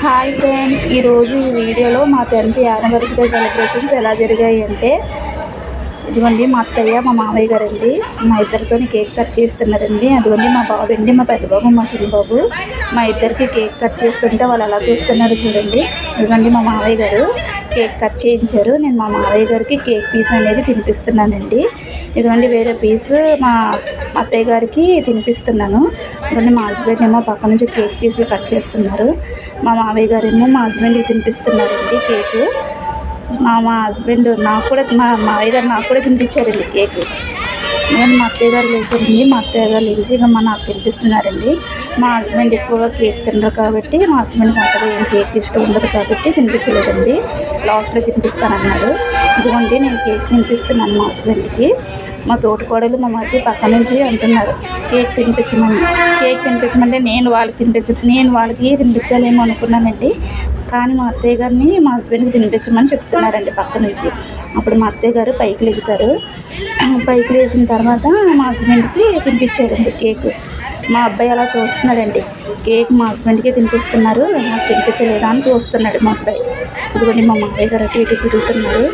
Hi friends, ఈరోజు ఈ వీడియోలో మా 10th యానివర్సరీ సెలబ్రేషన్స్ ఎలా జరిగాయి అంటే, ఇదిగోండి మా అత్తయ్య మా మామయ్య గారండి మా ఇద్దరితో కేక్ కట్ చేస్తున్నారండి. అదిగోండి మా బాబు అండి, మా పెద్ద బాబు మా చిన్న బాబు మా ఇద్దరికి కేక్ కట్ చేస్తుంటే వాళ్ళు ఎలా చూస్తున్నారు చూడండి. ఇదిగోండి మా మామయ్య గారు కేక్ కట్ చేయించారు. నేను మా మామయ్య గారికి కేక్ పీస్ అనేది తినిపిస్తున్నానండి. ఇదిగోండి వేరే పీస్ మా అత్తయ్య గారికి తినిపిస్తున్నాను. ఇదిగోండి మా హస్బెండ్ ఏమో పక్క నుంచి కేక్ పీసులు కట్ చేస్తున్నారు. మా మామయ్య గారు ఏమో మా హస్బెండ్కి తినిపిస్తున్నారండి కేకు. మా హస్బెండ్ నాకు కూడా, మా మామయ్య గారు నాకు కూడా తినిపించారండి కేకు. నేను మా అత్తయ్య గారు లేచారండి. మా అత్తయ్య గారు లేచి ఇక నాకు తినిపిస్తున్నారండి. మా హస్బెండ్ ఎక్కువగా కేక్ తినరు కాబట్టి, మా హస్బెండ్కి అంతగా ఏం కేక్ ఇష్టం ఉండదు కాబట్టి తినిపించలేదండి. లాస్ట్లో తినిపిస్తానన్నారు. ఇదిగోండి నేను కేక్ తినిపిస్తున్నాను మా హస్బెండ్కి. మా తోటికోడలు మా మధ్య పక్క నుంచి అంటున్నారు కేక్ తినిపించమంటే నేను వాళ్ళకి తినిపించాలేమో అనుకున్నానండి. కానీ మా అత్తయ్య గారిని మా హస్బెండ్కి తినిపించమని చెప్తున్నారండి పక్క నుంచి. అప్పుడు మా అత్తయ్య గారు పైకి లేచారు. పైకి లేచిన తర్వాత మా హస్బెండ్కి తినిపించారండి కేక్. మా అబ్బాయి అలా చూస్తున్నాడండి. కేక్ మా హస్బెండ్కి తినిపిస్తున్నారు, నాకు తినిపించలేదా అని చూస్తున్నాడు మా అబ్బాయి. ఇదిగోండి మా మామయ్య గారు అటు ఇటు తిరుగుతున్నారు.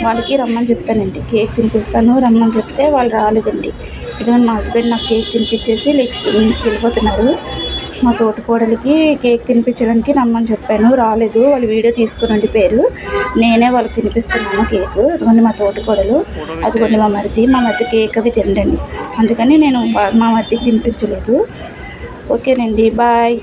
వాళ్ళకి రమ్మని చెప్పానండి, కేక్ తినిపిస్తాను రమ్మని చెప్తే వాళ్ళు రాలేదండి. ఇదిగోండి మా హస్బెండ్ నాకు కేక్ తినిపించేసి వెళ్ళిపోతున్నారు. మా తోటికోడలికి కేక్ తినిపించడానికి రమ్మని చెప్పాను, రాలేదు. వాళ్ళు వీడియో తీసుకుని ఉండిపోయారు. నేనే వాళ్ళకి తినిపిస్తున్నాను కేక్. అదిగోండి మా తోటికోడలు, అదిగోండి మా మరిది కేక్ అవి తినండి. అందుకని నేను మా మరిదికి తినిపించలేదు. ఓకేనండి, బాయ్.